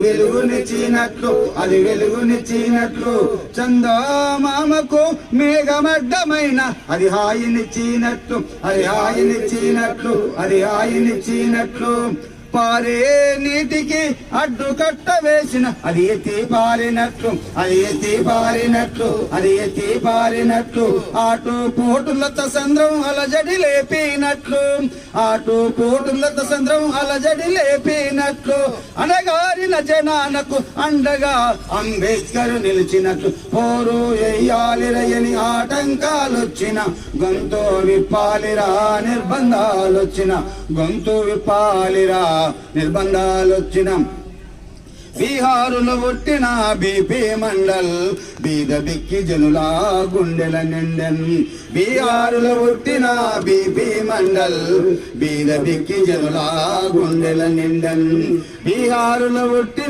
వెలుగునిచ్చినట్లు అది వెలుగునిచ్చినట్లు చందమామకు మేఘమడ్డమైన అది హాయినిచ్చినట్లు అది హాయినిచ్చినట్లు అది హాయినిచ్చినట్లు పారే నీటికి అడ్డుకట్ట వేసిన అది ఎత్తి పారినట్లు అది ఎత్తి పారినట్లు అది ఎత్తి పారినట్లు ఆటు పోటులత సంద్రం అలజడి లేపినట్లు ఆటు పోటులత సంద్రం అలజడి లేపినట్లు అనగారిన జనాలకు అండగా అంబేద్కర్ నిలిచినట్లు పోరు ఎయ్యాలిరయని ఆటంకాలొచ్చిన గొంతు విప్పాలిరా నిర్బంధాలొచ్చిన గొంతు విప్పాలిరా నిర్బంధాలొచ్చిన బీహారులో పుట్టిన బీపీ మండల్ బీద బిక్కి జనుల గుండెల నిండెన్ బీహారులో పుట్టిన బీపీ మండల్ బీద బిక్కి జనుల గుండెల నిండెన్ బీహారులో పుట్టిన